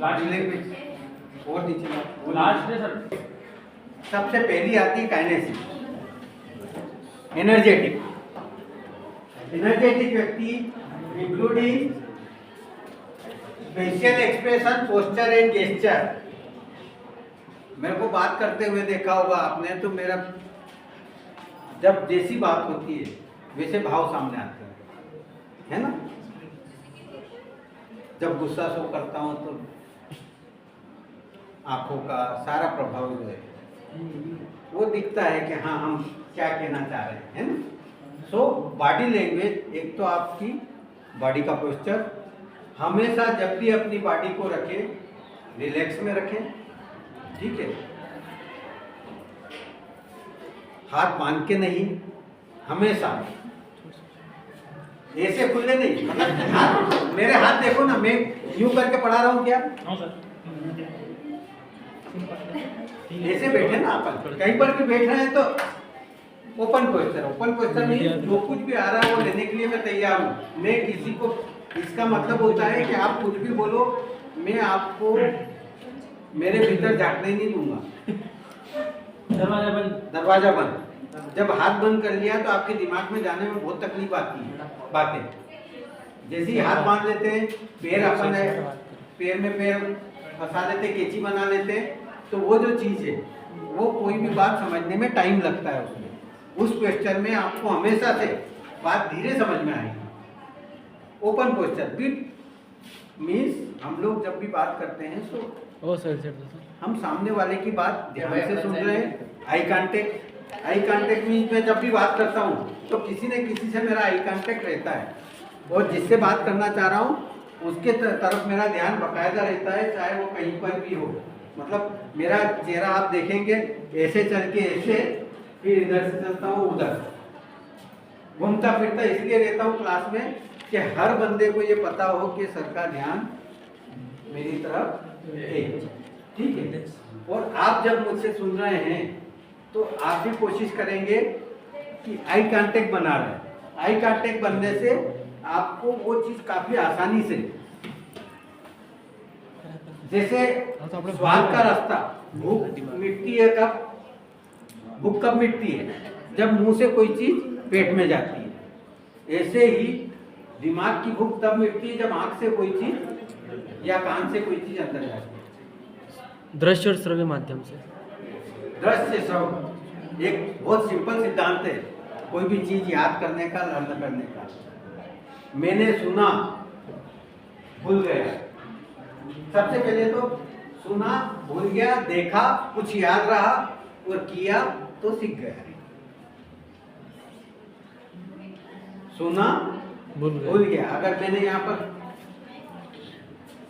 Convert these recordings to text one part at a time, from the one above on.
और नीचे लास्ट है सर। सबसे पहली आती है काइनेसिस, एनर्जेटिक। एनर्जेटिक व्यक्ति including facial expression, posture and gesture. मेरे को बात करते हुए देखा होगा आपने, तो मेरा जब जैसी बात होती है वैसे भाव सामने आते हैं, है ना। जब गुस्सा शो करता हूँ तो आंखों का सारा प्रभाव जो है वो दिखता है कि हाँ हम क्या कहना चाह रहे हैं, है ना। सो बॉडी लैंग्वेज, एक तो आपकी बॉडी का पोस्चर, हमेशा जब भी अपनी बॉडी को रखें रिलैक्स में रखें, ठीक है। हाथ बांध के नहीं, हमेशा ऐसे खुले नहीं, मतलब हाथ, मेरे हाथ देखो ना, मैं यूं करके पढ़ा रहा हूँ क्या, ऐसे बैठे ना अपन, कहीं पर भी बैठ रहे हैं तो ओपन पोस्चर। ओपन पोस्चर में जो कुछ भी आ रहा है वो लेने के लिए मैं तैयार हूँ। मैं किसी को, इसका मतलब होता है कि आप कुछ भी बोलो, मैं आपको मेरे भीतर झांकने ही नहीं दूंगा। दरवाजा बंद। दरवाजा बंद। जब हाथ बंद कर लिया तो आपके दिमाग में जाने में बहुत तकलीफ आती है बातें। जैसे ही हाथ बांध लेते हैं, पैर अपन पैर में पैर फंसा लेते, कैंची बना लेते, तो वो जो चीज़ है वो कोई भी बात समझने में टाइम लगता है उसमें। उस क्वेश्चन में आपको हमेशा से बात धीरे समझ में आएगी। ओपन पोस्चर बिट मीन्स हम लोग जब भी बात करते हैं तो हम सामने वाले की बात ध्यान से सुन रहे हैं। Eye contact, eye contact means मैं जब भी बात करता हूँ तो किसी न किसी से मेरा आई कांटेक्ट रहता है, और जिससे बात करना चाह रहा हूँ उसके तरफ मेरा ध्यान बाकायदा रहता है, चाहे वो कहीं पर भी हो। मतलब मेरा चेहरा आप देखेंगे, ऐसे चल के ऐसे, फिर इधर से चलता हूँ उधर, घूमता फिरता इसलिए रहता हूँ क्लास में कि हर बंदे को ये पता हो कि सर का ध्यान मेरी तरफ है, ठीक है। और आप जब मुझसे सुन रहे हैं तो आप भी कोशिश करेंगे कि आई कांटेक्ट बना रहे हैं। आई कांटेक्ट बनने से आपको वो चीज़ काफ़ी आसानी से, जैसे स्वाद का रास्ता, भूख मिटती है कब, भूख कब मिटती है, जब मुंह से कोई चीज़ पेट में जाती है। ऐसे ही दिमाग की भूख तब मिटती है जब आंख से कोई चीज़ या कान से कोई चीज़ अंदर जाती है। दृश्य और श्रव्य माध्यम से। दृश्य श्रवण एक बहुत सिंपल सिद्धांत है कोई भी चीज़ याद करने का, लर्न करने का। मैंने सुना, भूल गया। सबसे पहले तो सुना, भूल गया, देखा, कुछ याद रहा और किया तो सीख गया। सुना, भूल गया। अगर मैंने यहाँ पर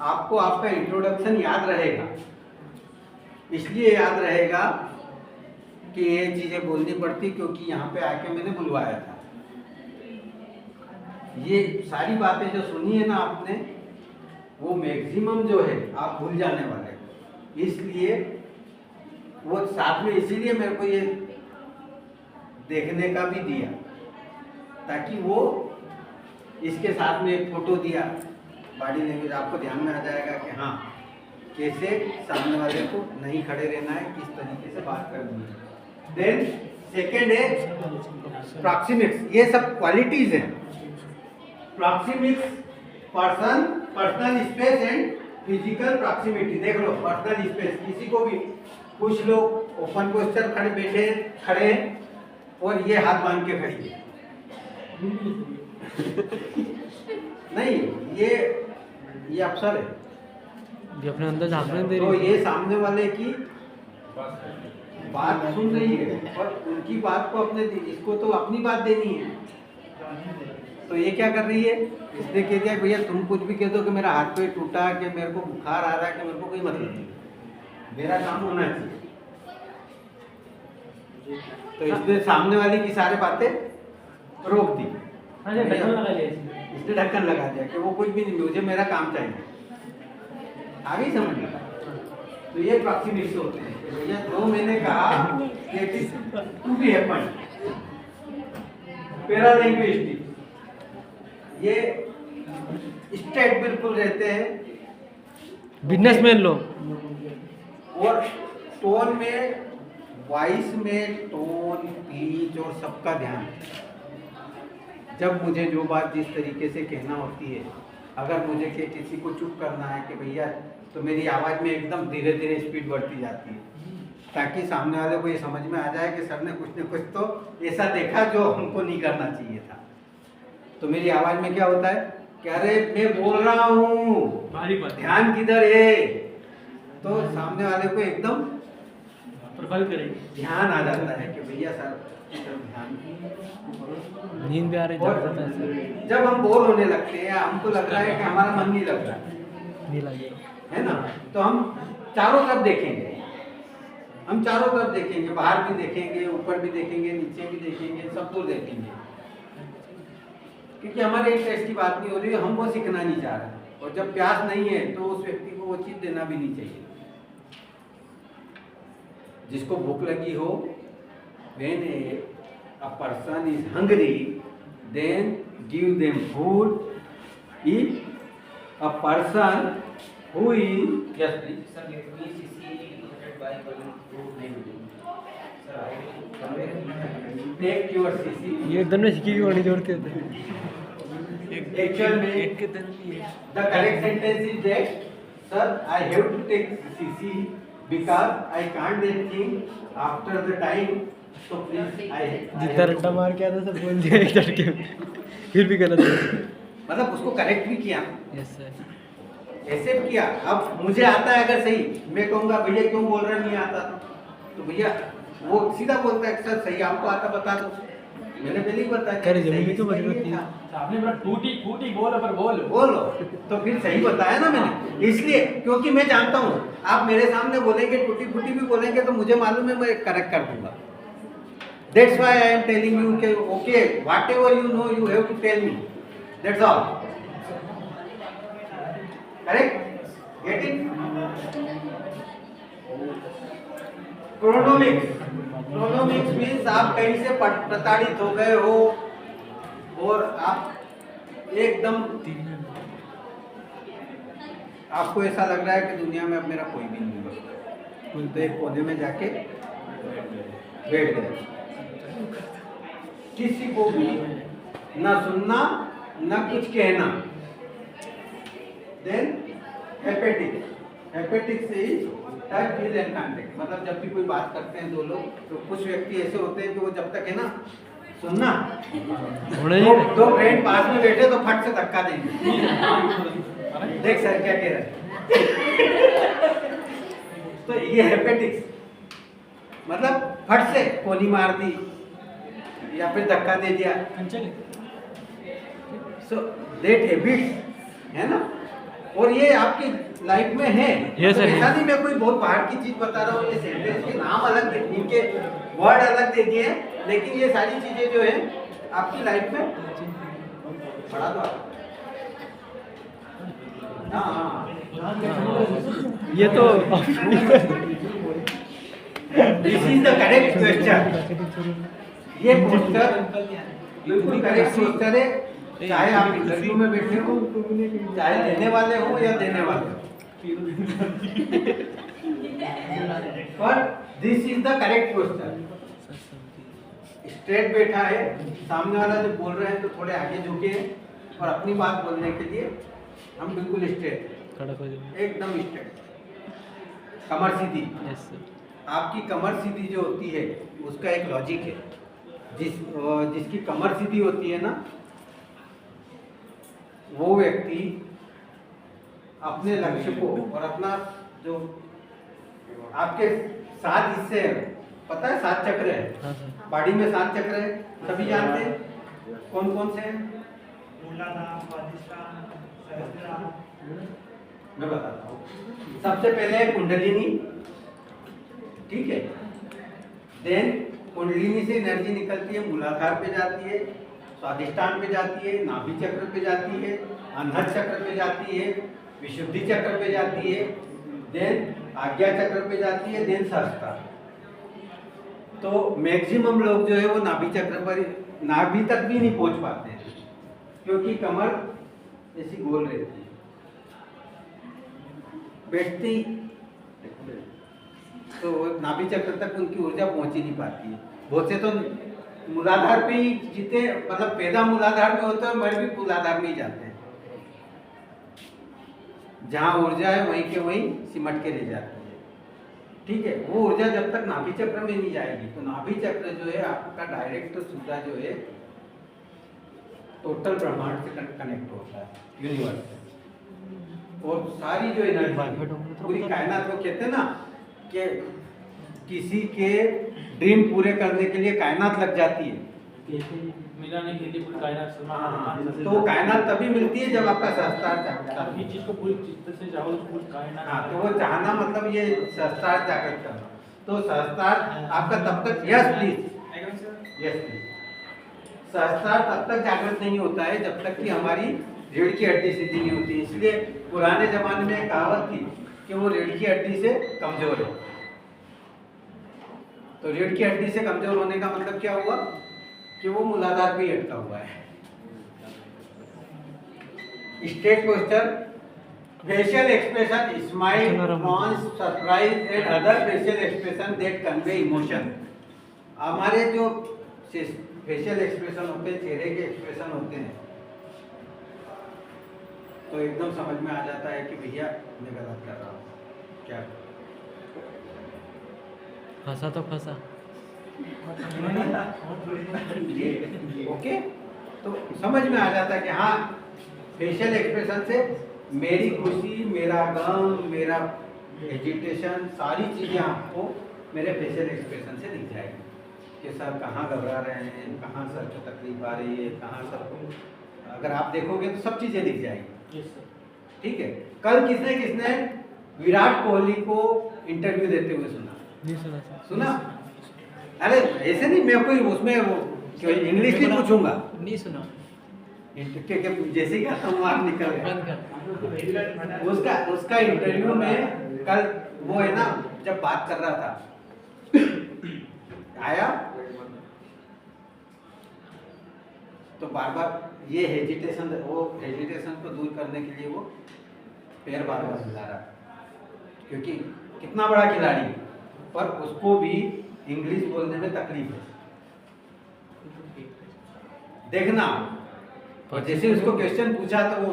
आपको आपका इंट्रोडक्शन याद रहेगा, इसलिए याद रहेगा कि ये चीज़ें बोलनी पड़ती क्योंकि यहाँ पे आके मैंने बुलवाया था। ये सारी बातें जो सुनी है ना आपने, वो मैक्सिमम जो है आप भूल जाने वाले, इसलिए वो साथ में इसीलिए मेरे को ये देखने का भी दिया, ताकि वो इसके साथ में एक फोटो दिया, बॉडी लैंग्वेज आपको ध्यान में आ जाएगा कि हाँ कैसे सामने वाले को नहीं खड़े रहना है, किस तरीके से बात करनी है। देन सेकेंड है प्रॉक्सिमिक्स। ये सब क्वालिटीज हैं। Proxemics, person, personal space and physical proximity. देख लो, पर्सनल स्पेस, किसी को भी कुछ लोग ओपन पोस्चर खड़े बैठे खड़े और ये हाथ बांध के खड़ी है नहीं, ये अफसर है, ये अपने अंदर झांकने दे तो रही है। ये सामने वाले की बात सुन रही है और उनकी बात को अपने, इसको तो अपनी बात देनी है। तो ये क्या कर रही है, इसने कह दिया भैया तुम कुछ भी कह दो कि मेरा हाथ पैर टूटा, कि मेरे को बुखार आ रहा है, कि मेरे को कोई मतलब नहीं, मेरा काम होना चाहिए। तो इसने सामने वाली की सारी बातें रोक दी, इसने ढक्कन लगा दिया कि वो कुछ भी नहीं, मुझे मेरा काम चाहिए। आगे समझ में। तो ये प्रॉक्सिमिक्स होते हैं। भैया जो मैंने कहा टू बी हैपन, पैरालिंग्विस्टिक, ये स्टेट बिल्कुल रहते हैं बिजनेसमैन लोग। और टोन में, वॉइस में टोन, पीच और सबका ध्यान। जब मुझे जो बात जिस तरीके से कहना होती है, अगर मुझे किसी को चुप करना है कि भैया, तो मेरी आवाज़ में एकदम धीरे धीरे स्पीड बढ़ती जाती है, ताकि सामने वाले को ये समझ में आ जाए कि सर ने कुछ न कुछ तो ऐसा देखा जो हमको नहीं करना चाहिए था। तो मेरी आवाज़ में क्या होता है कि अरे मैं बोल रहा हूँ, ध्यान किधर है, तो सामने वाले को एकदम प्रभावित करेगी, ध्यान आ जाता है कि भैया सर की तरफ ध्यान। नींद भी आ रही और जब हम बोर होने लगते हैं, हमको लग रहा है कि हमारा मन नहीं लग रहा नहीं लगे, है ना, तो हम चारों तरफ देखेंगे, हम चारों तरफ देखेंगे, बाहर भी देखेंगे, ऊपर भी देखेंगे, नीचे भी देखेंगे, सब दूर देखेंगे, क्योंकि हमारे इंटरेस्ट की बात नहीं हो रही है, हम वो सीखना नहीं चाह रहे। और जब प्यास नहीं है तो उस व्यक्ति को वो चीज़ देना भी नहीं चाहिए। जिसको भूख लगी हो, when a person is hungry, then give them food. If a person who is just take your CC. ये एकदम में सीखी होनी जोड़ती होती है। Actual में the correct sentence is that, sir, I have to take CC because I can't do anything after the time. So please, जितना रट्टा मार के आता सब बोल दिया एक झटके में, फिर भी गलत है। मतलब उसको करेक्ट भी किया, यस सर। ऐसे भी किया। अब मुझे आता है अगर सही, मैं कहूँगा भैया क्यों बोल रहा नहीं आता, तो भैया वो सीधा बोलता है सर सही आपको आता बता दो, मैंने पहले ही बताया। करे जमीन भी तो बड़ी होती है। आपने बड़ा टूटी फूटी बोल पर बोलो तो फिर सही बताया ना मैंने, इसलिए क्योंकि मैं जानता हूँ आप मेरे सामने बोलेंगे, टूटी फूटी भी बोलेंगे तो मुझे मालूम है मैं करेक्ट कर दूंगा। That's why I am telling you कि okay, whatever you know you have to tell me. That's all. Correct? Get it? Chronomics. Chronomics means आप कहीं से प्रताड़ित हो गए हो और आप एकदम आपको ऐसा लग रहा है कि दुनिया में अब मेरा कोई भी नहीं बचता, तो एक कोने में जाके बैठ गए। किसी को भी ना सुनना ना कुछ कहना। Then haptics is touch feel and contact. मतलब जब भी कोई बात करते हैं दो लोग, तो कुछ व्यक्ति ऐसे होते हैं कि वो जब तक है ना सुनना, दो फ्रेंड पास में बैठे तो फट से धक्का देंगे। देख सर क्या कह रहे हैं। तो ये हेपेटिक्स मतलब फट से कोनी मार दी या फिर धक्का दे दिया। सो दैट हैबिट्स है ना, और ये आपकी लाइफ में है। Yes, तो sir. ऐसा नहीं मैं कोई बहुत बाहर की चीज बता रहा हूँ, ये सेंटेंस के नाम अलग दे, इनके वर्ड अलग दे दिए हैं, लेकिन ये सारी चीजें जो है आपकी लाइफ में पढ़ा दो आप। हाँ ये तो this is the correct question. ये पोस्टर बिल्कुल करेक्ट पोस्टर है, चाहे आप इंटरव्यू में बैठे हो, चाहे लेने वाले हो या देने वाले हो, पर this is the correct poster. Straight बैठा है, सामने वाला जो बोल रहे हैं तो थोड़े आगे झुके हैं, और अपनी बात बोलने के लिए हम बिल्कुल स्ट्रेट, एकदम स्ट्रेट, कमर सीधी। Yes sir. आपकी कमर सीधी जो होती है उसका एक लॉजिक है। जिसकी कमर सीधी होती है ना, वो व्यक्ति अपने लक्ष्य को और अपना जो आपके 7 हिस्से हैं, पता है 7 चक्र है हाँ सर। बॉडी में, 7 चक्र है, सभी जानते हैं कौन कौन से हैं? मैं बताता हूँ। सबसे पहले है कुंडलिनी, ठीक है। देन कुंडलिनी से एनर्जी निकलती है, मूलाधार पे जाती है, स्वादिष्टान पे जाती है, नाभि चक्र पे जाती है, अनहद चक्र पे जाती है, विशुद्धि चक्र पे जाती है, देन आज्ञा चक्र पे जाती है, देन सहस्त्रार। तो मैक्सिमम लोग जो है वो नाभि चक्र पर, नाभि तक भी नहीं पहुंच पाते हैं, क्योंकि कमर ऐसी गोल रहती है। बैठते ही तो नाभि चक्र तक उनकी ऊर्जा पहुंच ही नहीं पाती है। बहुत से तो मूलाधार पे ही जीते, मतलब पैदा मूलाधार में होते हैं, मर भी मूलाधार में ही जाते हैं। जहाँ ऊर्जा है वहीं के वहीं सिमट के ले जाते हैं। ठीक है, वो ऊर्जा जब तक नाभि चक्र में नहीं जाएगी तो नाभि चक्र जो है आपका डायरेक्ट सीधा जो है टोटल ब्रह्मांड से कनेक्ट होता है, यूनिवर्स से। और सारी जो एनर्जी पूरी कायनात, वो कहते हैं ना कि किसी के ड्रीम पूरे करने के लिए कायनात लग जाती है। मिला नहीं खेती पूरी कायनात से। हाँ, तो कायनात तभी मिलती है जब आपका सहस्त्रार जागता है। ये चीज को पूरी चित्त से चाहो तो पूरी कायनात। हाँ, तो वो चाहना मतलब ये सहस्त्रार जागृत करना। तो सहस्त्रार आपका तब तक, यस प्लीज, यस प्लीज, सहस्त्रार तब तक जागृत नहीं होता है जब तक कि हमारी रीढ़ की हड्डी सीधी नहीं होती। इसलिए पुराने जमाने में एक कहावत थी कि वो रीढ़ की हड्डी से कमजोर है। तो रीढ़ की हड्डी से कमजोर होने का मतलब क्या हुआ कि वो मूलाधार पे ही अटका हुआ है। Straight posture, facial expression, smile, non surprise and other facial expression that convey emotion. हमारे जो फेशियल एक्सप्रेशन होते हैं, चेहरे के एक्सप्रेशन होते हैं, तो एकदम समझ में आ जाता है कि भैया मैं गलत कर रहा हूँ। क्या फंसा तो फंसा। ओके, तो समझ में आ जाता है कि हाँ, फेशियल एक्सप्रेशन से मेरी खुशी, मेरा गम, मेरा एजिटेशन, सारी चीज़ें आपको मेरे फेशियल एक्सप्रेशन से दिख जाएगी कि सर कहाँ घबरा रहे हैं, कहाँ सर को तकलीफ आ रही है, कहाँ सर को, अगर आप देखोगे तो सब चीज़ें दिख जाएगी। ठीक है, कल किसने किसने विराट कोहली को इंटरव्यू देते हुए सुना? नहीं सुना सर। सुना? अरे ऐसे नहीं, मैं कोई उसमें वो इंग्लिश नहीं पूछूंगा, नहीं सुना। जैसे ही कहता हूँ आप निकल गए। उसका इंटरव्यू में कल वो है ना, जब बात कर रहा था आया तो बार बार ये हेजिटेशन, वो हेजिटेशन को दूर करने के लिए वो पैर बार बार हिला रहा, क्योंकि कितना बड़ा खिलाड़ी है पर उसको भी इंग्लिश बोलने में तकलीफ है। देखना, और जैसे उसको क्वेश्चन पूछा तो वो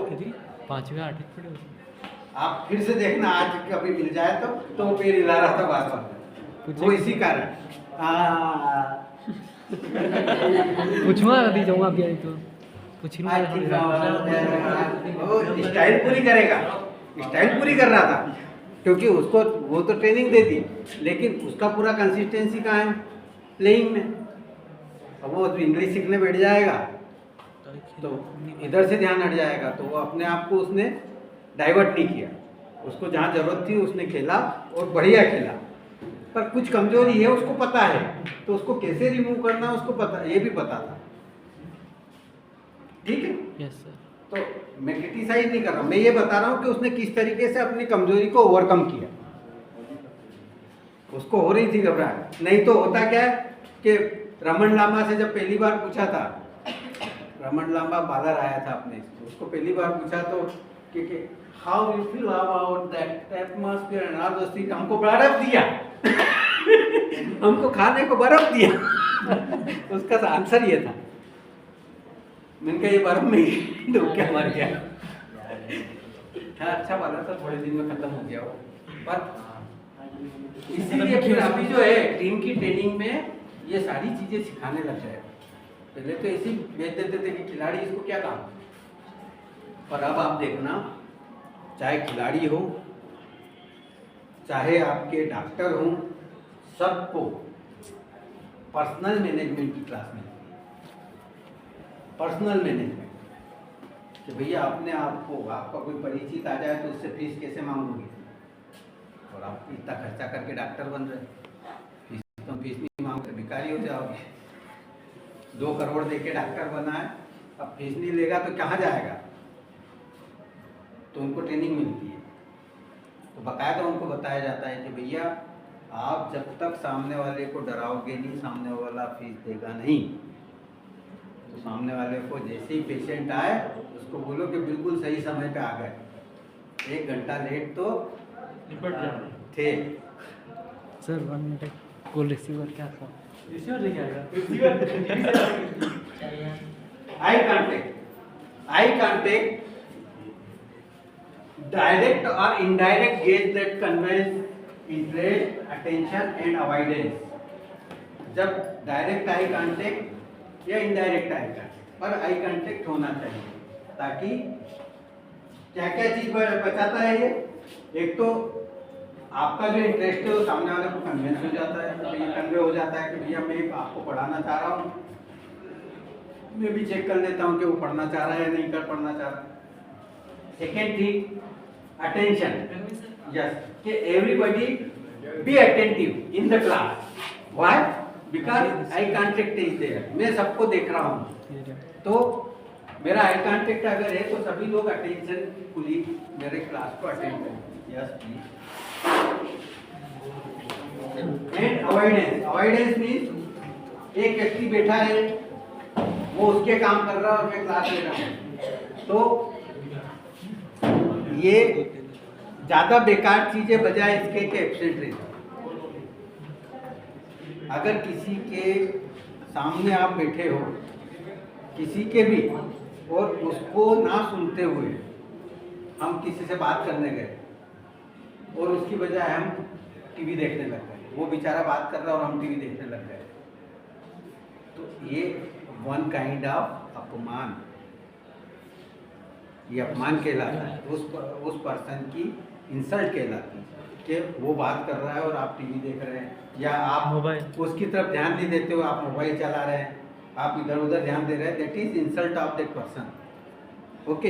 5वीं 8वीं पढ़े हो? आप फिर से देखना, आज कभी मिल जाए तो वो पैर हिला रहा था बार बार, वो इसी कारण। पूछूंगा, अभी जाऊंगा, अभी आई तो पूछ लूंगा। वो स्टाइल पूरी करेगा, स्टाइल पूरी कर रहा था, क्योंकि उसको वो तो ट्रेनिंग दे दी, लेकिन उसका पूरा कंसिस्टेंसी कहाँ है? प्लेइंग में। अब वो इंग्लिश सीखने बैठ जाएगा तो इधर से ध्यान हट जाएगा, तो वो अपने आप को उसने डाइवर्ट नहीं किया। उसको जहाँ जरूरत थी उसने खेला और बढ़िया खेला, पर कुछ कमजोरी है उसको पता है, तो उसको कैसे रिमूव करना उसको पता, ये भी पता था। ठीक है, यस सर। तो मैं क्रिटिसाइज नहीं कर रहा हूँ, मैं ये बता रहा हूँ कि उसने किस तरीके से अपनी कमजोरी को ओवरकम किया। उसको हो रही थी घबराहट, नहीं तो होता क्या है कि रमन लांबा से जब पहली बार पूछा था, रमन लांबा बालर आया था अपने, उसको पहली बार पूछा तो कि how you feel about that atmosphere and all those things, हमको बर्फ दिया हमको खाने को बर्फ दिया उसका आंसर ये था, मैंने कहा ये बर्फ में ही डूब के मर गया। हाँ, अच्छा बालर था, थोड़े दिन में खत्म हो गया वो, पर इसीलिए फिर अभी जो है टीम की ट्रेनिंग में ये सारी चीजें सिखाने लग जाए। पहले तो ऐसे ही भेज देते थे कि खिलाड़ी इसको क्या काम, पर अब आप देखना, चाहे खिलाड़ी हो चाहे आपके डॉक्टर हो, सबको पर्सनल मैनेजमेंट की क्लास मिलती है। पर्सनल मैनेजमेंट कि भैया अपने आप को, आपका कोई परिचित आ जाए तो उससे फीस कैसे मांगोगे, और आप इतना खर्चा करके डॉक्टर बन रहे, फीस नहीं मांगते भिखारी हो जाओगे। 2 करोड़ देके डॉक्टर बना है, अब फीस नहीं लेगा तो कहाँ जाएगा? तो उनको ट्रेनिंग मिलती है, तो बाकायदा उनको बताया जाता है कि भैया आप जब तक सामने वाले को डराओगे नहीं, सामने वाला फीस देगा नहीं। तो सामने वाले को जैसे ही पेशेंट आए उसको बोलो कि बिल्कुल सही समय पे आ गए, 1 घंटा लेट तो निपट जाए थे। सर 1 मिनट कॉल रिसीवर क्या था? रिसीवर लेके आएगा eye contact direct or indirect gaze that conveys interest, attention and avoidance. जब डायरेक्ट आई कांटेक्ट या इनडायरेक्ट आई कांटेक्ट पर आई कांटेक्ट होना चाहिए ताकि क्या क्या चीज बचाता है ये। एक तो आपका जो इंटरेस्ट है वो सामने वाले को कन्विंस हो जाता है, तो ये कन्वे हो जाता है कि भैया मैं आपको पढ़ाना चाह रहा हूँ, मैं भी चेक कर लेता हूँ कि वो पढ़ना चाह रहा है या नहीं कर पढ़ना चाह रहा। सेकेंड थिंग attention, yes, कि everybody be attentive in the class. Why? Because eye contact is there. मैं सबको देख रहा हूँ, तो मेरा आई कांटेक्ट अगर है तो सभी लोग अटेंशन फुली मेरे क्लास को अटेंड करें। Yes please. And avoidance means एक व्यक्ति बैठा है, वो उसके काम कर रहा है और मैं क्लास ले रहा हूँ, तो ये ज्यादा बेकार चीजें बजाय इसके के एब्सेंट रहता। अगर किसी के सामने आप बैठे हो किसी के भी और उसको ना सुनते हुए हम किसी से बात करने गए और उसकी बजाय हम टीवी देखने लग गए, वो बेचारा बात कर रहा है और हम टीवी देखने लग गए, तो ये वन काइंड ऑफ अपमान, ये अपमान कहलाता है। उस पर्सन की इंसल्ट कहलाती है कि वो बात कर रहा है और आप टीवी देख रहे हैं, या आप मोबाइल उसकी तरफ ध्यान नहीं देते हो, आप मोबाइल चला रहे हैं, आप इधर उधर ध्यान दे रहे हैं, that is insult of that person. Okay,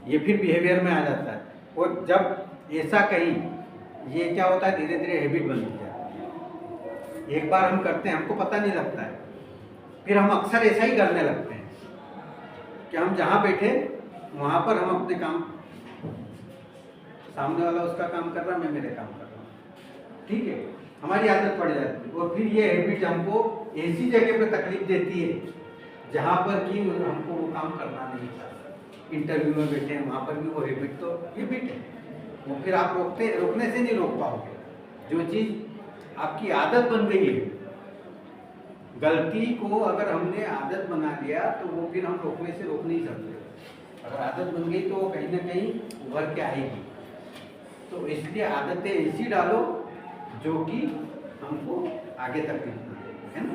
ये फिर बिहेवियर में आ जाता है। और जब ऐसा कहीं ये क्या होता है, धीरे धीरे हैबिट बनती है। एक बार हम करते हैं हमको पता नहीं लगता है, फिर हम अक्सर ऐसा ही करने लगते हैं कि हम जहाँ बैठे वहाँ पर हम अपने काम, सामने वाला उसका काम कर रहा, मैं मेरे काम कर रहा हूँ, ठीक है, हमारी आदत पड़ जाती है। और फिर ये हैबिट हमको ऐसी जगह पे तकलीफ देती है जहाँ पर कि हमको वो काम करना नहीं चाहता। इंटरव्यू में बैठे हैं वहाँ पर भी वो हैबिट तो हैबिट है, वो फिर आप रोकने से नहीं रोक पाओगे। जो चीज़ आपकी आदत बन गई है, गलती को अगर हमने आदत बना लिया तो वो फिर हम रोकने से रोक नहीं सकते। अगर आदत बन गई तो कहीं ना कहीं उभर के आएगी। तो इसलिए आदतें ऐसी डालो जो कि हमको आगे तकलीफ ना दे, है ना।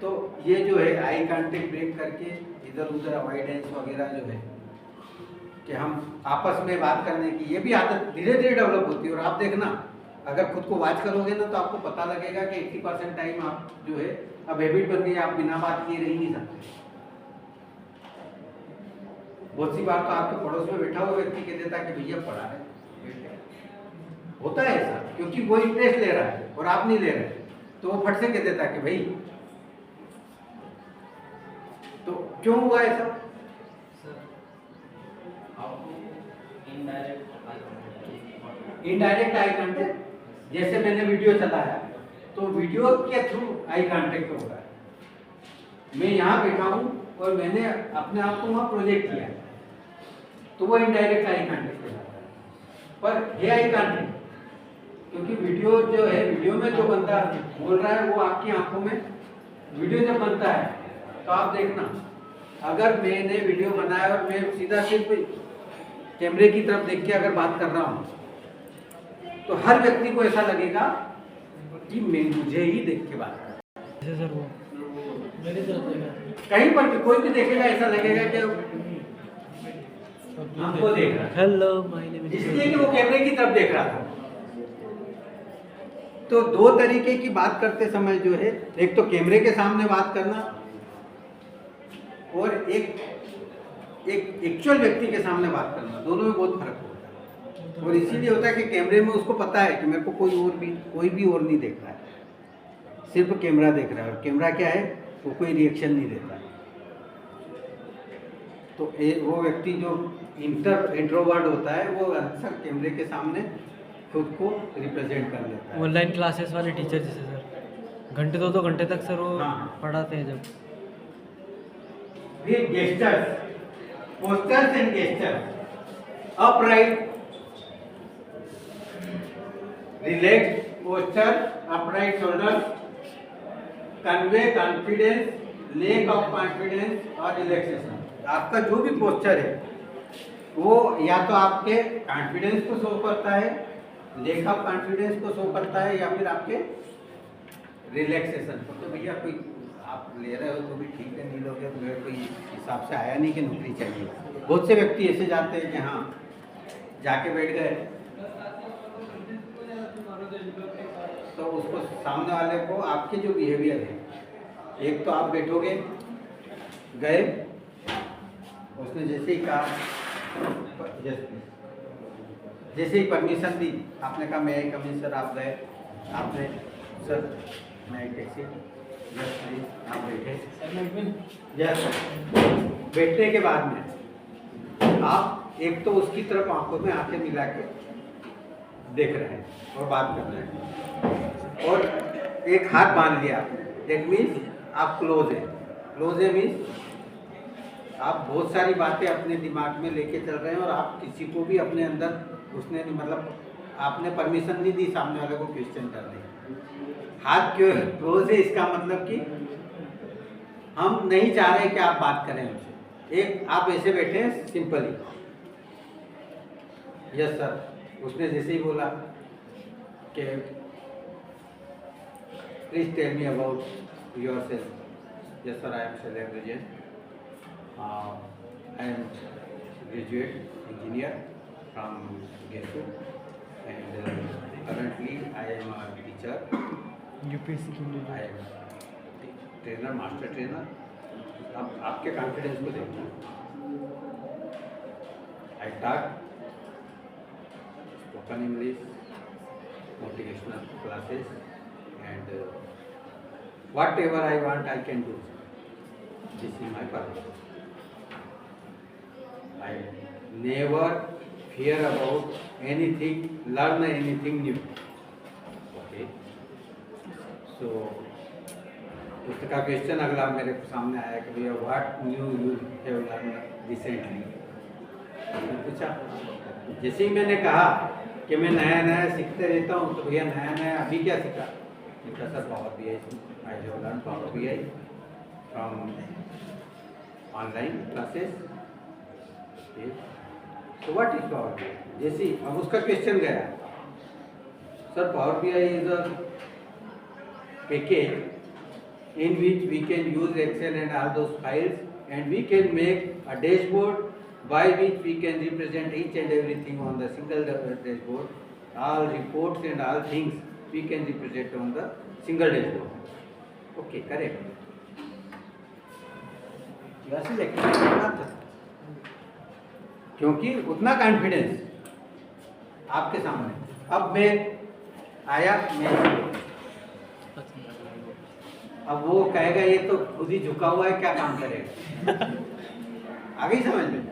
तो ये जो है आई कांटेक्ट ब्रेक करके इधर उधर अवॉइडेंस वगैरह जो है कि हम आपस में बात करने की, ये भी आदत धीरे धीरे डेवलप होती है। और आप देखना, अगर खुद को वॉच करोगे ना तो आपको पता लगेगा कि 80% टाइम आप जो है अब हैबिट बन गई, आप बिना बात किए रह ही नहीं सकते। बहुत सी बार तो आपके पड़ोस में बैठा हुआ व्यक्ति कह देता कि भैया पढ़ा है, होता है ऐसा, क्योंकि वो इंटरेस्ट ले रहा है और आप नहीं ले रहे, तो वो फट से कह देता कि भाई, तो क्यों हुआ ऐसा? इनडायरेक्ट आई कांटेक्ट, जैसे मैंने वीडियो चलाया तो वीडियो के थ्रू आई कांटेक्ट होगा। मैं यहाँ बैठा हूँ और मैंने अपने आप को वहाँ प्रोजेक्ट किया, तो वो इनडायरेक्ट आई कांटेक्ट कहलाता है। पर ये आई कांटेक्ट, क्योंकि वीडियो जो है, वीडियो में जो बंदा बोल रहा है वो आपकी आंखों में, वीडियो जब बनता है तो आप देखना, अगर मैंने वीडियो बनाया और मैं सीधा सिर्फ कैमरे की तरफ देख के अगर बात कर रहा हूँ तो हर व्यक्ति को ऐसा लगेगा कि मैं मुझे ही देख के बात कर रहा हूं। सर वो मेरी तरफ देखा, कहीं पर भी कोई भी देखेगा ऐसा लगेगा कि हमको देख रहा है, हेलो माय नेम इज, इसलिए कि वो कैमरे की तरफ देख रहा था। तो दो तरीके की बात करते समय जो है, एक तो कैमरे के सामने बात करना और एक एक्चुअल व्यक्ति के सामने बात करना, दोनों में बहुत फर्क होता है। और इसीलिए होता है कि कैमरे में उसको पता है कि मेरे को कोई भी और नहीं देख रहा है, सिर्फ कैमरा देख रहा है, और कैमरा क्या है, वो कोई रिएक्शन नहीं देता है। तो वो व्यक्ति जो इंट्रोवर्ट होता है वो अक्सर कैमरे के सामने खुद को रिप्रेजेंट कर लेता है। ऑनलाइन क्लासेस वाले टीचर जैसे सर, घंटे 2-2 घंटे तक सर वो हाँ। पढ़ाते हैं जब। फिर gestures, posters and gestures, upright relax posture, upright shoulder, convey confidence, lake of confidence और रिलैक्सेशन। आपका जो भी पोस्चर है वो या तो आपके कॉन्फिडेंस को शो करता है, लेक ऑफ कॉन्फिडेंस को शो करता है, या फिर आपके रिलैक्सेशन को। तो भैया कोई आप ले रहे हो तो भी ठीक है, नहीं लोगे तो मेरे कोई हिसाब से आया नहीं कि नौकरी चाहिए। बहुत से व्यक्ति ऐसे जाते हैं कि हाँ जाके बैठ गए, तो उसको सामने वाले को आपके जो बिहेवियर है, एक तो आप बैठोगे गए, उसने जैसे ही कहा जैसे ही परमिशन दी, आपने कहा मैं कम इन सर, आप गए, आपने सर मैं टैक्सी, यस प्लीज, आप बैठे, यस। बैठने के बाद में आप एक तो उसकी तरफ आंखों में आंखें मिला के देख रहे हैं और बात कर रहे हैं, और एक हाथ बांध लिया आपने, दैट मीन्स आप क्लोज है। क्लोज है मीन्स आप बहुत सारी बातें अपने दिमाग में लेके चल रहे हैं, और आप किसी को भी अपने अंदर उसने मतलब आपने परमिशन नहीं दी सामने वाले को क्वेश्चन करने। हाथ क्यों क्लोज है, इसका मतलब कि हम नहीं चाह रहे कि आप बात करें हमसे। एक आप ऐसे बैठे हैं सिंपली, यस सर, उसने जैसे ही बोला कि please tell me about yourself, yes sir I am Shailendra Jain, I am graduate engineer from गेटू and currently I am a teacher, UPSC के लिए I am trainer, master trainer. अब आपके कॉन्फिडेंस को देखना, I talk spoken English, motivational classes and whatever I want I can do, this is my purpose. I never fear about anything, learn anything new. Okay. So, उसका question अगला मेरे सामने आया कि भैया what new you have learn recently. मैंने पूछा, जैसे ही मैंने कहा कि मैं नया नया सीखते रहता हूँ, तो भैया नया नया अभी क्या सीखा? मैंने कहा sir power BI, I have learn power BI from online classes. तो व्हाट इज पावर BI? जैसे अब उसका क्वेश्चन गया, sir power BI is a package in which we can use Excel and all those files, and we can make a dashboard by which we can represent each and everything on the single dashboard. All reports and all things we can represent on the single dashboard. Okay, correct. You are selected. क्योंकि उतना confidence आपके सामने। अब मैं आया, मैं अब वो कहेगा ये तो खुद ही झुका हुआ है, क्या काम करेगा? आ गई समझ में?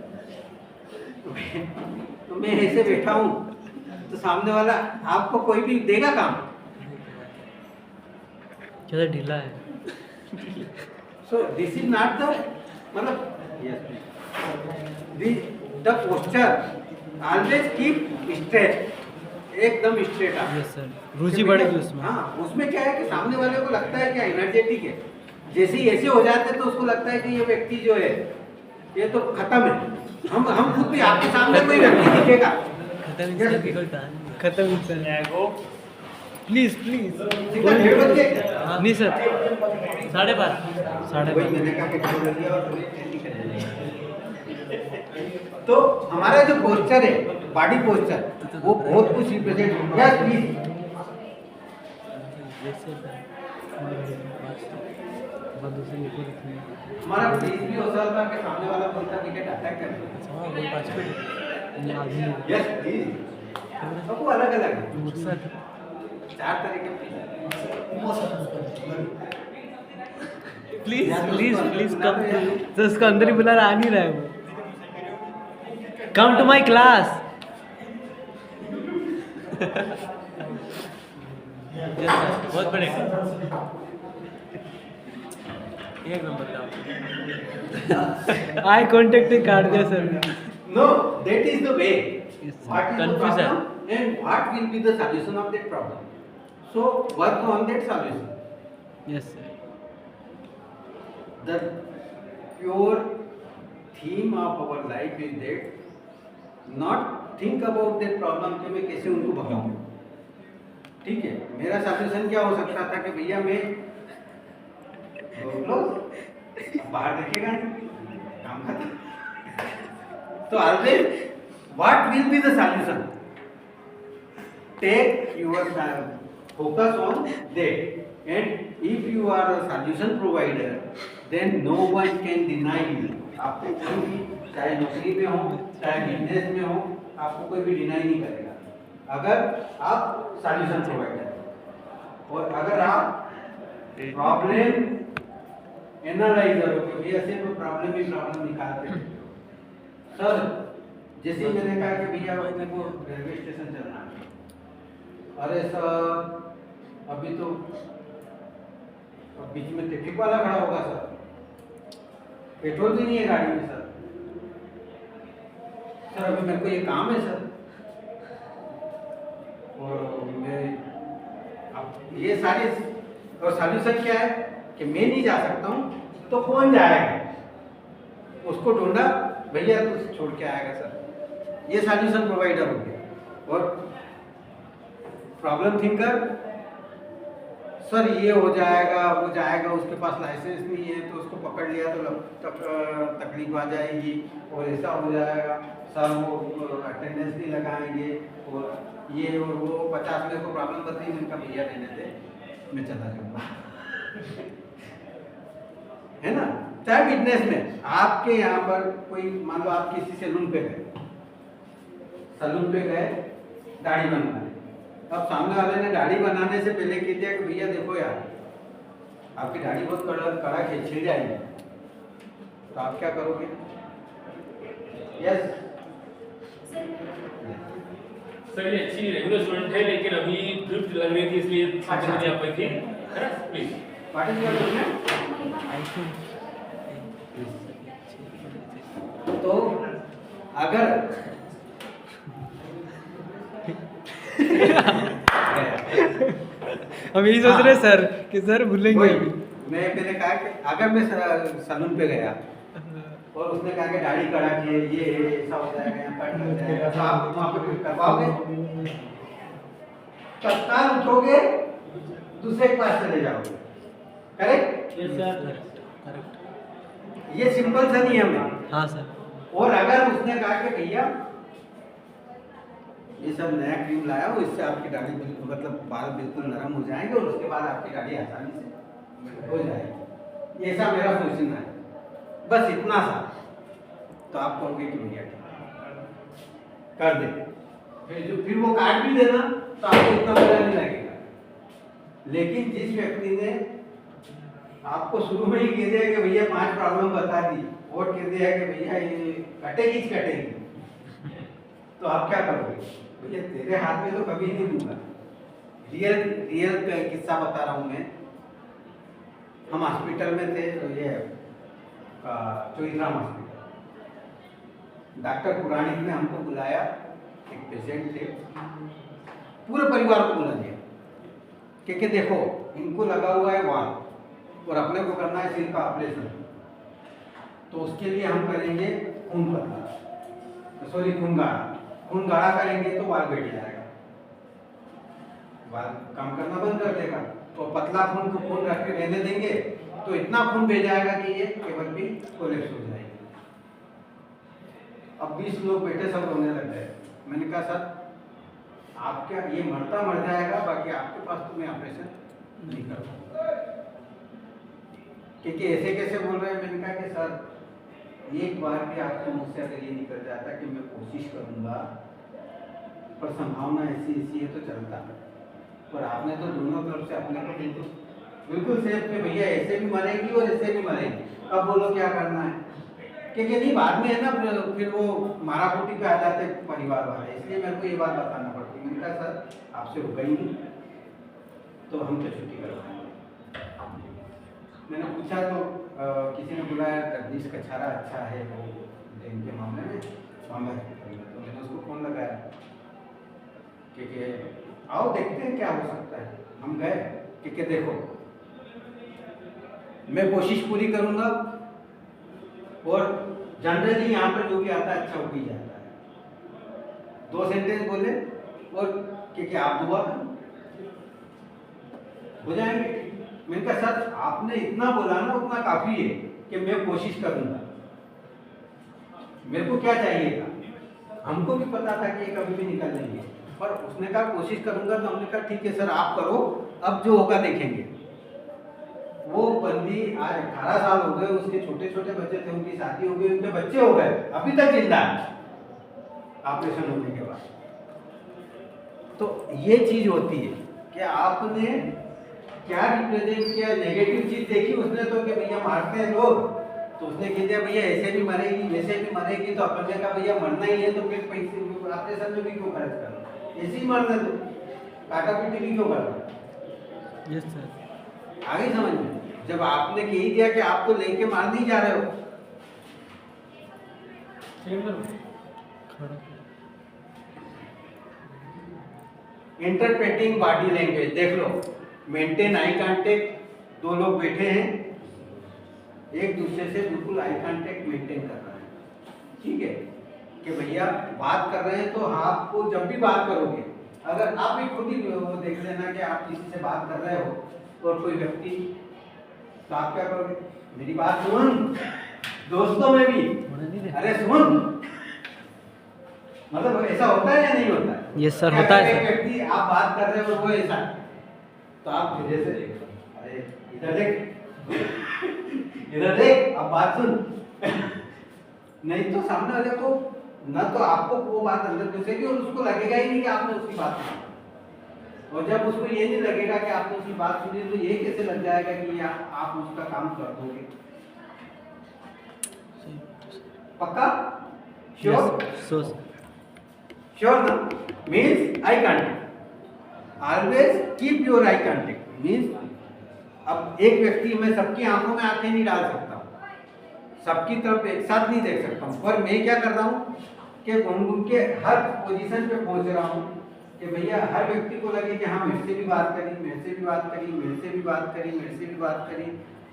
तो मैं ऐसे बैठा हूँ, तो सामने वाला आपको कोई भी देगा काम? ज़्यादा ढीला है। So this is not the मतलब the posture always keep straight, एकदम स्ट्रेट आप। यस सर, रुचि बढ़ेगी उसमें। हाँ, उसमें क्या है कि सामने वाले को लगता है क्या एनर्जेटिक है, जैसे ही ऐसे हो जाते तो उसको लगता है कि ये व्यक्ति जो है ये तो खत्म है। हम खुद भी आपके सामने कोई व्यक्ति दिखेगा खत्म इंसान। प्लीज प्लीज दिखा 1:30 बजे। नहीं सर, 5:30 वही मैंने कहा कि 1:30 बजे और थोड़ी ट्रेनिंग करेंगे। तो हमारा जो पोस्चर है, बॉडी पोस्चर, वो बहुत कुछ रिप्रेजेंट। Yes please. हमारा प्लीज भी हो सकता है कि सामने वाला बोलता विकेट अटैक कर। Yes please. सबको अलग अलग है, 4 तरह के प्लीज प्लीज प्लीज कम। तो उसको अंदर ही बुला रहा, आ नहीं रहा है वो। Come to my class. बहुत बड़े एक नंबर का आई कांटेक्ट काट दिया sir. No, that is the way. Confusion. and what will be the solution of that problem. So work on that solution. Yes, sir. The pure theme of our life is that not think about that problem कि मैं कैसे उनको भगाऊं. ठीक है, मेरा solution क्या हो सकता था कि भैया मैं बाहर देखेगा काम खत्म. तो always what will be the solution? Take your focus on that, and if you are a solution provider, then no one can deny you. आपको कोई भी चाहे नौकरी में हो चाहे बिजनेस में हो, आपको कोई भी डिनाई नहीं करेगा अगर आप सॉल्यूशन प्रोवाइडर. और अगर आप प्रॉब्लम एनालाइजर हो, क्योंकि ऐसे तो प्रॉब्लम ही प्रॉब्लम निकालते हैं. सर जैसे ही मैंने कहा कि भैया अपने को रेलवे स्टेशन चलना है, अरे सर अभी तो बीच में ट्रैफिक वाला खड़ा होगा सर, पेट्रोल भी नहीं है गाड़ी में सर, सर अभी मेरे को ये काम है सर, और मैं अब ये सारे और सॉल्यूशन क्या है कि मैं नहीं जा सकता हूँ तो कौन जाएगा, उसको ढूंढा भैया तो छोड़ के आएगा सर. ये सॉल्यूशन प्रोवाइडर हो गया. और प्रॉब्लम थिंकर, सर ये हो जाएगा वो जाएगा, उसके पास लाइसेंस नहीं है तो उसको पकड़ लिया तो तकलीफ आ जाएगी और ऐसा हो जाएगा, सर वो अटेंडेंस नहीं लगाएंगे और ये और वो 50 मेरे को प्रॉब्लम बताई. मैंने कहा भैया रहने दे, मैं चला जाऊँगा. है ना. चाहे बिजनेस में आपके यहाँ पर कोई मान लो आप किसी सैलून पे गए दाढ़ी बनवाने, अब सामने वाले ने दाढ़ी बनाने से पहले कह दिया कि भैया देखो यार आपकी दाढ़ी बहुत कड़ा खिंच जाएगी, तो आप क्या करोगे? यस सर ये अच्छी रेगुलर स्टूडेंट है लेकिन अभी ड्रिफ्ट लग रही थी इसलिए अच्छा नहीं आ पाई थी. Please what is your name? तो अगर हम यही सोच रहे हैं सर कि सर भूलेंगे. मैं पहले कहा कि अगर मैं सैलून पे गया और उसने कहा कि दाढ़ी कड़ा के ये ऐसा हो जाएगा यहाँ कट लग जाएगा, तो आप वहाँ पे करवाओगे, तत्काल उठोगे दूसरे के पास चले जाओगे. करेक्ट? Yes sir. ये सिंपल सा नियम है. हाँ सर. और अगर उसने कहा कि भैया ये सब नया क्रीम लाया हो, इससे आपकी दाढ़ी बिल्कुल मतलब बाल बिल्कुल नरम हो जाएंगे और उसके बाद आपकी दाढ़ी आसानी से हो जाएगी, ऐसा मेरा सोचना है, बस इतना सा, तो आप कहोगे कि भैया कर दे. फिर वो काट भी देना तो आपको इतना मजा नहीं लगेगा. लेकिन जिस व्यक्ति ने आपको शुरू में ही कह दिया कि भैया 5 प्रॉब्लम बता दी और कह दिया कि भैया ये कटेगी, तो आप क्या करोगे? भैया तेरे हाथ में तो कभी नहीं दूंगा. रियल किस्सा बता रहा हूँ मैं. हम हॉस्पिटल में थे, तो ये चोईराम हॉस्पिटल, डॉक्टर पुराणिक ने हमको बुलाया, एक पेशेंट थे, पूरे परिवार को बुला दिया क्योंकि देखो इनको लगा हुआ है वाल और अपने को करना है सिर का ऑपरेशन, तो उसके लिए हम करेंगे खून पतला, सॉरी खून गाढ़ा करेंगे तो वाल बैठ जाएगा, वाल काम करना बंद कर देगा, तो पतला खून रख के रहने देंगे तो इतना खून बह जाएगा कि ये केबल भी कोलैप्स हो जाएगी. अब 20 लोग बैठे सब रोने लग गए. मैंने कहा सर आप क्या, ये मरता मर जाएगा, बाकी आपके पास तो मैं ऑपरेशन नहीं कर पाऊंगा. क्योंकि ऐसे कैसे बोल रहे हैं? मैंने कहा कि सर एक बार भी आपको मुझसे अगर ये निकल जाता कि मैं कोशिश करूंगा, पर संभावना ऐसी ऐसी है तो चलता, पर आपने तो दोनों तरफ से अपने को बिल्कुल सेफ पे भैया ऐसे भी मरेगी और ऐसे भी मरेगी, अब बोलो क्या करना है? क्योंकि नहीं बाद में है ना फिर वो मारापुटी पे आ जाते परिवार वाले, इसलिए मेरे को ये बात बताना पड़ती. मैंने कहा सर आपसे रुका ही नहीं तो हम तो छुट्टी करवाएंगे. मैंने पूछा तो किसी ने बुलाया, जगदीश कछारा अच्छा है वो इनके मामले में, तो मैंने उसको फोन लगाया. कि आओ देखते हैं क्या हो सकता है। हम गए कि देखो मैं कोशिश पूरी करूंगा और जनरली यहाँ पर जो भी आता है अच्छा हो ही जाता है। 2 सेंटेंस बोले और कि आप दुआ करो हो जाएंगे। मैंने कहा सर आपने इतना बोला ना उतना काफी है कि मैं कोशिश करूंगा। मेरे को क्या चाहिए था, हमको भी पता था कि ये कभी भी निकल लेंगे, पर उसने कहा कोशिश करूंगा। तो हमने कहा ठीक है सर आप करो, अब जो होगा देखेंगे। वो बंदी आज 18 साल हो गए, उसके छोटे छोटे बच्चे थे, उनकी शादी हो गई, उनके बच्चे हो गए, अभी तक जिंदा है ऑपरेशन होने के बाद। तो ये चीज होती है कि आपने क्या रिप्रेजेंट किया। नेगेटिव चीज देखी उसने तो कि भैया मारते हैं लोग, तो उसने कह दिया भैया ऐसे भी मरेगी वैसे भी मरेगी, तो अपन ने कहा भैया मरना ही है तो फिर पैसे ऑपरेशन में भी क्यों खर्च करना, ऐसे ही मरना, तो काटा पीटी भी क्यों करना। Yes sir. आगे समझ में, जब आपने कह ही दिया कि आप तो लेके मार नहीं जा रहे हो। इंटरप्रेटिंग बॉडी लैंग्वेज देख लो। मेंटेन आई कांटेक्ट, 2 लोग बैठे हैं, एक दूसरे से बिल्कुल आई कांटेक्ट मेंटेन कर रहे हैं, ठीक है कि भैया बात कर रहे हैं। तो आपको जब भी बात करोगे, अगर आप भी खुद ही वो देख लेना कि आप किसी से बात कर रहे हो और कोई व्यक्ति, तो आप क्या करोगे, मेरी बात सुन। दोस्तों में भी अरे सुन, मतलब ऐसा होता है या नहीं होता है? यस सर होता है एक सर। व्यक्ति आप बात कर रहे हो वो ऐसा, तो आप धीरे से देखो, अरे इधर देख इधर देख, अब बात सुन। नहीं तो सामने वाले को ना तो आपको वो बात अंदर घुसेगी और उसको लगेगा ही नहीं कि आपने उसकी बात सुनी। और जब उसको ये नहीं लगेगा कि आपने उसकी बात सुनी, तो ये कैसे लग जाएगा कि आप उसका काम कर दोगे। पक्का? श्योर? श्योर ना? Means eye contact, always keep your eye contact. Means अब एक व्यक्ति, मैं सबकी आंखों में आंखें नहीं डाल सकता, सबकी तरफ एक साथ नहीं देख सकता हूँ, पर मैं क्या कर रहा हूँ कि उनके हर पोजीशन पे पहुंच रहा हूँ कि भैया हर व्यक्ति को लगे कि हाँ मेरे से भी बात करी, मेरे से भी बात करी, मेरे से भी बात करी, मेरे से भी बात करी।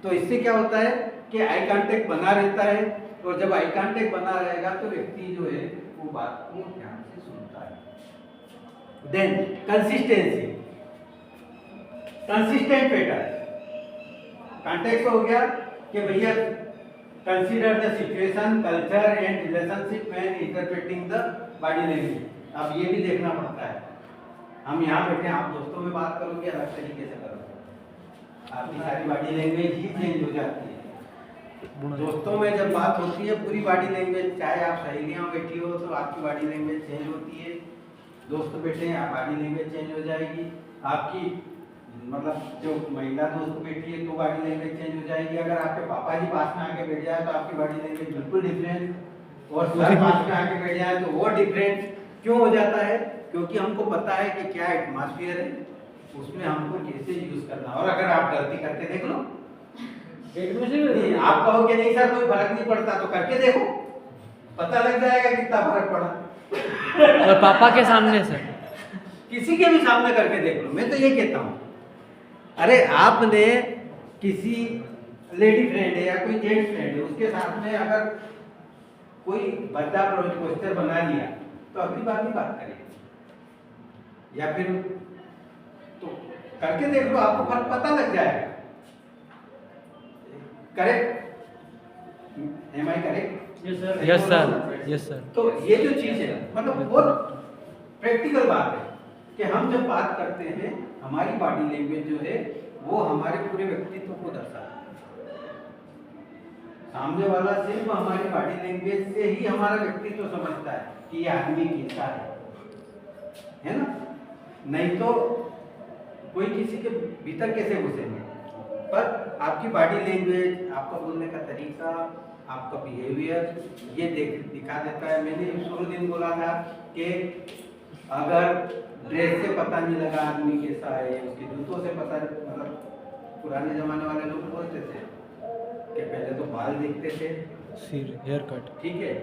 तो इससे क्या होता है कि आई कांटेक्ट बना रहता है, और जब आई कांटेक्ट बना रहेगा तो व्यक्ति जो है वो बात को ध्यान से सुनता है। Then consistency, consistent pattern. Context हो गया कि भैया consider the situation, culture and relationship when interpreting the body language. अब ये भी देखना पड़ता है, हम यहाँ बैठे, आप दोस्तों में बात करोगे अलग तरीके से करोगे, आपकी सारी बॉडी लैंग्वेज ही चेंज हो जाती है। दोस्तों में जब बात होती है पूरी बॉडी लैंग्वेज, चाहे आप सहेलियां बैठी हो तो आपकी बॉडी लैंग्वेज चेंज होती है, दोस्त बैठे हैं बॉडी लैंग्वेज चेंज हो जाएगी, आपकी मतलब जो महिला दोस्त बैठी है तो बॉडी लैंग्वेज चेंज हो जाएगी। अगर आपके पापा जी पास में आके बैठ जाए तो आपकी बॉडी लैंग्वेज बिल्कुल डिफरेंट, और सर पास में आके बैठ जाए तो वो डिफरेंट। क्यों हो जाता है? क्योंकि हमको पता है कि क्या एटमॉस्फेयर है, उसमें हमको कैसे यूज करना। और अगर आप गलती करके देख लो, आप कहोगे नहीं सर कोई फर्क नहीं पड़ता, तो करके देखो, पता लग जाएगा कितना फर्क पड़ा। और पापा के सामने सर, किसी के भी सामने करके देख लो। मैं तो ये कहता हूँ, अरे आपने किसी लेडी फ्रेंड है या कोई जेंट्स फ्रेंड है, उसके साथ में अगर कोई बड़ा पोस्टर बना लिया तो अगली बार नहीं बात करें, या फिर तो करके देख लो, आपको फर्क पता लग जाएगा। Correct? Am I correct? Yes sir, yes sir. तो ये जो चीज है मतलब बहुत प्रैक्टिकल बात है कि हम जब बात करते हैं हमारी बॉडी लैंग्वेज जो है वो हमारे पूरे व्यक्तित्व को दर्शाता है। सामने वाला सिर्फ हमारी बॉडी लैंग्वेज से ही हमारा व्यक्तित्व समझता है कि ये आदमी कैसा है ना? नहीं तो कोई किसी के भीतर कैसे घुसेंगे। पर आपकी बॉडी लैंग्वेज, आपका बोलने का तरीका, आपका बिहेवियर ये दिखा देता है। मैंने शुरू दिन बोला था कि अगर ड्रेस से पता नहीं लगा आदमी कैसा है, उसके जूतों से पता, मतलब पुराने जमाने वाले लोग बोलते थे कि पहले तो बाल देखते थे, सिर, हेयर कट, ठीक है,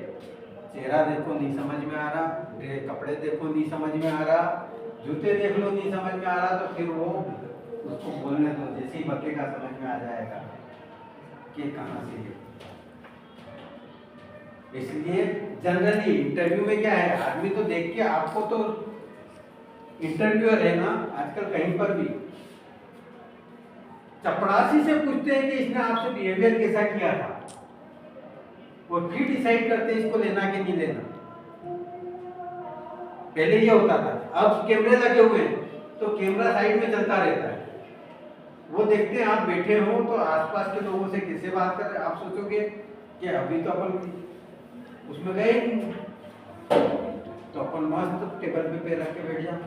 चेहरा देखो नहीं समझ में आ रहा, कपड़े देखो नहीं समझ में आ रहा, जूते देख लो नहीं समझ में आ रहा तो फिर वो उसको बोलने दो, जैसे ही बकेगा समझ में आ जाएगा कि कहाँ से है। इसलिए जनरली इंटरव्यू में क्या है, आदमी तो देख के आपको तो इंटरव्यूअर है ना आजकल कहीं पर भी चपरासी से पूछते हैं कि इसने आपसे बिहेवियर कैसा किया था, वो फिर डिसाइड करते हैं इसको लेना कि नहीं लेना। पहले ये होता था, अब कैमरे लगे हुए हैं तो कैमरा साइड में चलता रहता है, वो देखते हैं आप बैठे हो तो आसपास के लोगों से कैसे बात कर रहे हैं। आप सोचोगे कि अभी तो अपन उसमें गए नहीं, तो अपन मस्त टेबल पे पैर रख के बैठ जाओ,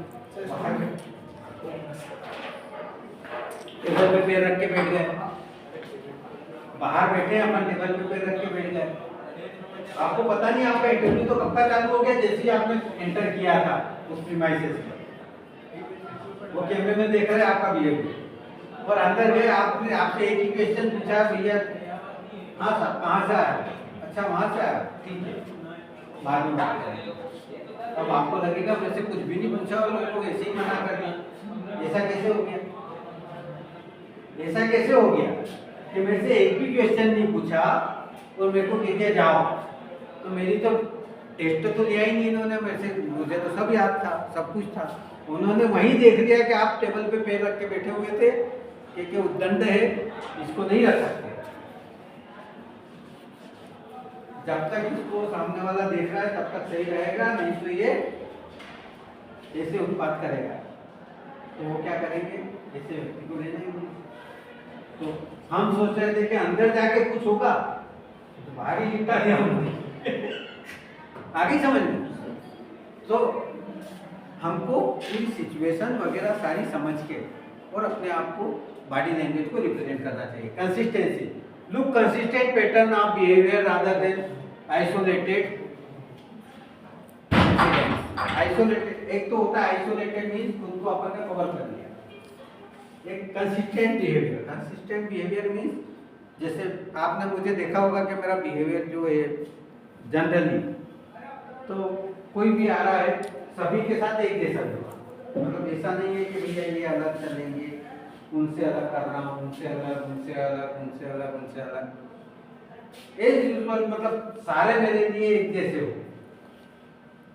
टेबल पे पैर रख के बैठ गए, बाहर बैठे अपन टेबल पे पैर रख के बैठ गए। आपको पता नहीं आपका इंटरव्यू तो कब का चालू हो गया, जैसे ही आपने एंटर किया था उस प्रीमाइसेस में, वो कैमरे में देख रहे आपका बिहेवियर, और अंदर गए आपने आपसे एक ही क्वेश्चन पूछा, भैया हाँ साहब कहाँ से आया, अच्छा वहाँ से आया, ठीक है, बाद में बात करेंगे। अब आपको लगेगा वैसे कुछ भी नहीं पूछा और लोग ऐसे ही मना कर दिया, ऐसा कैसे हो गया? ऐसा कैसे हो गया कि मेरे से एक भी क्वेश्चन नहीं पूछा और मेरे को कह दिया जाओ? तो मेरी तो टेस्ट तो लिया ही नहीं इन्होंने मेरे से, मुझे तो सब याद था, सब कुछ था। उन्होंने वहीं देख लिया कि आप टेबल पे पैर रख के बैठे हुए थे कि उद्दंड है, इसको नहीं रख सकते। जब तक इसको सामने वाला देख रहा है तब तक सही रहेगा, नहीं तो ये ऐसे उत्पाद करेगा। तो वो क्या करेंगे, ऐसे व्यक्ति को ले जाएंगे। तो हम सोच रहे थे कि अंदर जाके कुछ होगा, तो बाहर ही निपटा दिया हमने। आगे समझ में, तो हमको पूरी सिचुएशन वगैरह सारी समझ के और अपने आप को बॉडी लैंग्वेज को रिप्रेजेंट करना चाहिए। Consistency, look consistent pattern of behaviour rather than isolated. Isolated एक तो होता है, आइसोलेटेड मीन्स खुद को अपन ने कवर कर लिया। एक consistent behaviour, consistent behaviour means जैसे आपने मुझे देखा होगा कि मेरा बिहेवियर जो है जनरली, तो कोई भी आ रहा है सभी के साथ एक जैसा होगा, मतलब ऐसा नहीं है कि भैया ये अलग चलेंगे, उनसे अलग कर रहा हूँ, उनसे अलग, उनसे अलग, उनसे अलग, उनसे अलग। एज यूजुअल मतलब सारे मेरे लिए एक जैसे हो,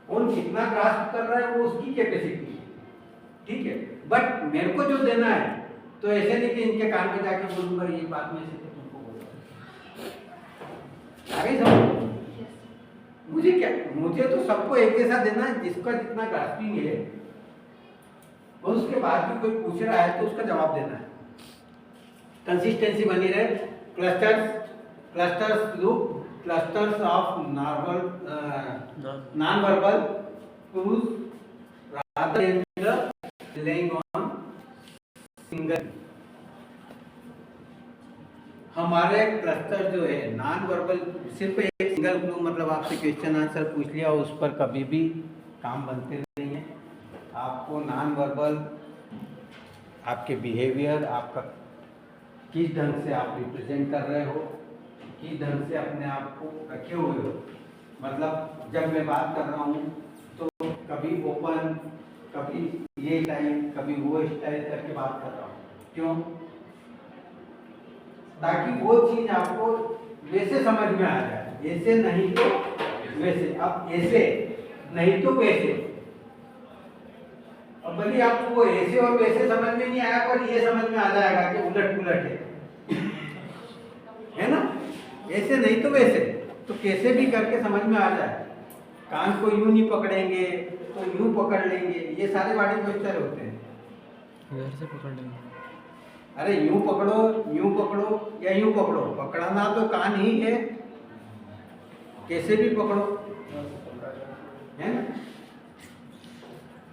कौन कितना ग्रास्प कर रहा है वो उसकी कैपेसिटी है, ठीक है। बट मेरे को जो देना है तो ऐसे नहीं कि इनके कान में जाके बोलूंगा ये बात में से तो तुमको बोलूंगा, आगे समझ। मुझे क्या, मुझे तो सबको एक जैसा देना है, जिसका जितना ग्रास्पिंग है, और उसके बाद भी कोई पूछ रहा है तो उसका जवाब देना है। कंसिस्टेंसी बनी रहे। Clusters look, clusters of non verbal clues rather than relying on single. हमारे क्लस्टर जो है नॉन वर्बल, सिर्फ एक सिंगल क्लू, मतलब आपसे क्वेश्चन आंसर पूछ लिया, उस पर कभी भी काम बनते नहीं है। आपको नॉन वर्बल, आपके बिहेवियर, आपका किस ढंग से आप रिप्रेजेंट कर रहे हो, किस ढंग से अपने आप को रखे हुए हो, मतलब जब मैं बात कर रहा हूँ तो कभी ओपन, कभी ये स्टाइल, कभी वो स्टाइल करके बात कर रहा हूँ, क्यों? ताकि वो चीज आपको वैसे समझ में आ जाए, ऐसे नहीं तो वैसे, अब ऐसे नहीं तो वैसे। अब भले आपको वो ऐसे और वैसे समझ में नहीं आया, पर ये समझ में आ जाएगा कि उलट पुलट है ना, ऐसे नहीं तो वैसे, तो कैसे भी करके समझ में आ जाए। कान को यूं नहीं पकड़ेंगे तो यूं पकड़ लेंगे, ये सारे बॉडी पोस्चर होते हैं। इधर से पकड़ लेंगे, अरे यूं पकड़ो या यूं पकड़ो, पकड़ना तो कान ही है, कैसे भी पकड़ो, है ना।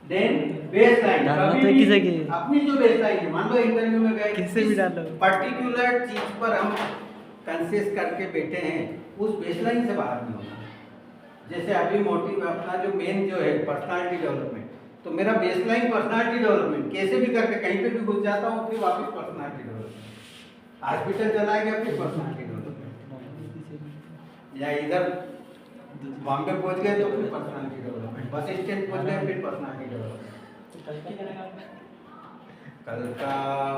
देन बेस लाइन, अपनी जो बेस लाइन है, मान लो इंटरव्यू में गए, किससे भी डालो, पर्टिकुलर चीज पर हम कंसेस करके बैठे हैं, उस बेस लाइन से बाहर नहीं होना। जैसे अभी मोटिव अपना जो मेन जो है पर्सनालिटी डेवलपमेंट, तो मेरा बेसलाइन पर्सनालिटी डेवलपमेंट, कैसे भी करके कहीं पे भी घुस जाता हूँ फिर वापस पर्सनालिटी डेवलपमेंट। हॉस्पिटल चला गया फिर पर्सनालिटी डेवलपमेंट, या इधर बॉम्बे पहुंच गए तो फिर पर्सनालिटी डेवलपमेंट, बस स्टैंड पहुंच गए फिर पर्सनालिटी डेवलपमेंट। कल का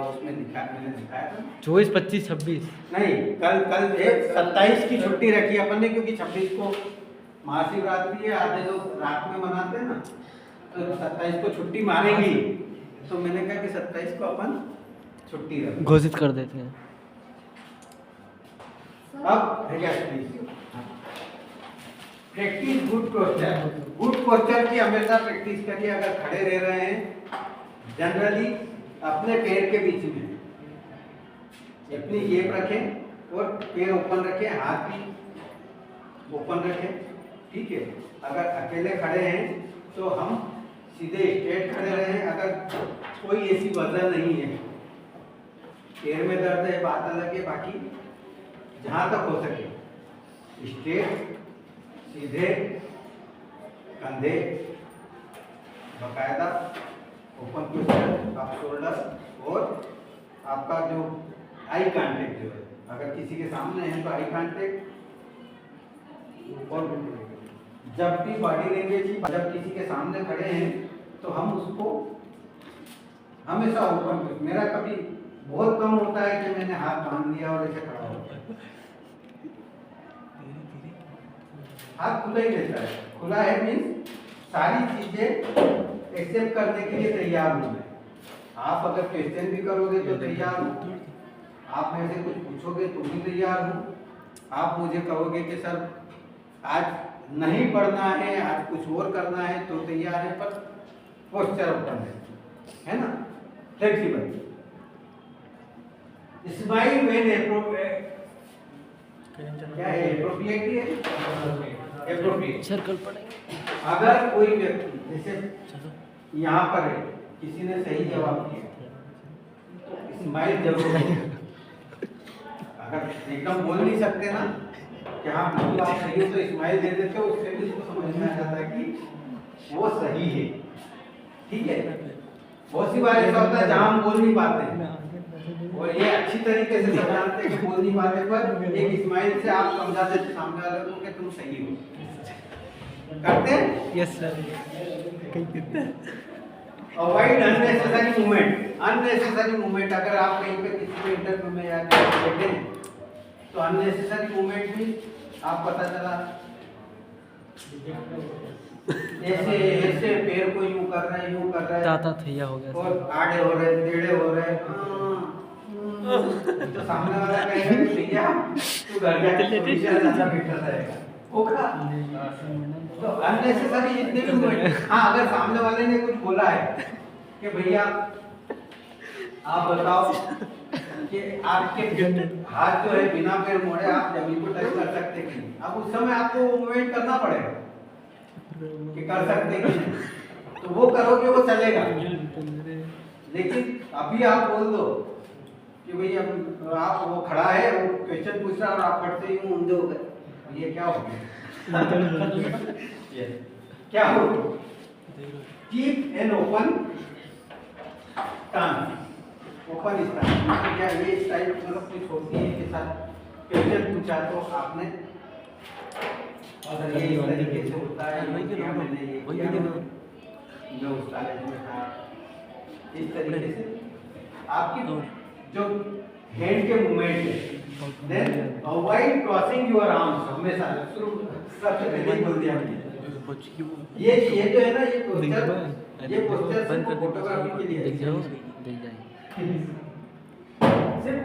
उसमें मैंने दिखाया था 24, 25, 26 नहीं, कल 27 की छुट्टी रखी अपन ने, क्योंकि 26 को महाशिवरात्रि है, आधे लोग रात में मनाते हैं ना, तो 27 को छुट्टी मारेंगी, तो मैंने कहा कि 27 को अपन छुट्टी रखें। घोषित कर देते हैं। अब practice good posture. Good posture की हमेशा प्रैक्टिस करिए। अगर खड़े रह रहे हैं जनरली अपने पैर के बीच में अपनी जेब रखें और पैर ओपन रखें, हाथ भी ओपन रखें, ठीक है। अगर अकेले खड़े हैं तो हम सीधे स्ट्रेट खड़े रहें। अगर कोई ऐसी वजह नहीं है, पैर में दर्द है बात अलग है, बाकी जहाँ तक हो सके स्ट्रेट, सीधे कंधे बकायदा, ओपन पोस्चर, आप शोल्डर और आपका जो आई कांटेक्ट जो है, अगर किसी के सामने है तो आई कांटेक्ट, और जब भी बॉडी लैंग्वेज, जब किसी के सामने खड़े हैं तो हम उसको हमेशा ओपन। मेरा कभी बहुत कम होता है कि मैंने हाथ बांध लिया और ऐसे खड़ा होता है, हाथ खुला ही रहता है। खुला है मीन्स सारी चीजें एक्सेप्ट करने के लिए तैयार हूँ मैं। आप अगर क्वेश्चन भी करोगे तो तैयार हूँ, आप मेरे से कुछ पूछोगे तो भी तैयार हूँ, आप मुझे कहोगे कि सर आज नहीं पढ़ना है, आज कुछ और करना है तो तैयार है, पर पोस्चर ओपन है ना, फ्लेक्सिबल। स्माइल व्हेन एप्रोप्रिएट, क्या है एप्रोप्रिएट है, एप्रोप्रिएट सर्कल पड़ेंगे। अगर कोई व्यक्ति जैसे यहाँ पर है, किसी ने सही जवाब दिया तो स्माइल जरूर करो। अगर एकदम बोल नहीं सकते ना कि हाँ बिल्कुल आप सही हो, तो स्माइल दे देते हो, उससे भी उसको समझ में आ जाता है कि वो सही है, ठीक है। बहुत सी बार ऐसा होता है जहाँ हम बोल नहीं पाते हैं, और ये अच्छी तरीके से समझाते हैं कि बोल नहीं पाते, पर एक स्माइल से आप समझा देते सामने वाले को कि तुम सही हो। करते हैं? Yes sir. Avoid unnecessary movement. Unnecessary movement, अगर आप कहीं पे किसी के इंटरव्यू में या कहीं बैठे हैं तो अननेसेसरी मूवमेंट भी आप पता चला ऐसे ऐसे पैर को यूं कर रहे हैं, यूं कर रहे हैं, ताता थैया हो गया। और आड़े हो रहे, टेढ़े हो रहे, तो सामने वाला कहेगा भैया तू घर जाके पोजीशन ज्यादा बेटर रहेगा, होगा। तो अननेसेसरी जितने भी मूवमेंट, हाँ अगर सामने वाले ने कुछ बोला है कि भैया आप बताओ कि आपके हाथ जो है बिना पैर मोड़े आप जमीन को टच कर सकते कि नहीं, अब उस समय आपको मूवमेंट करना पड़ेगा कि कर सकते कि नहीं, तो वो करोगे वो चलेगा। लेकिन अभी आप बोल दो कि भैया आप वो खड़ा है, वो क्वेश्चन पूछ रहा है और आप पढ़ते ही ऊंधे हो गए, ये क्या हो गया? क्या हो? Keep an open turn, open style. क्या ये स्टाइल मतलब कुछ होती है के साथ क्वेश्चन पूछा तो आपने अगर ये इस तरीके से होता है, मैंने ये किया, मैं उस कॉलेज में था, इस तरीके से आपकी जो हैंड के मूवमेंट है। Then avoid crossing your arms, हमेशा शुरू सबसे पहले बोल दिया ये जो है ना, ये पोस्टर सिर्फ फोटोग्राफी के लिए है, देख जाओ, देख जाए। सिर्फ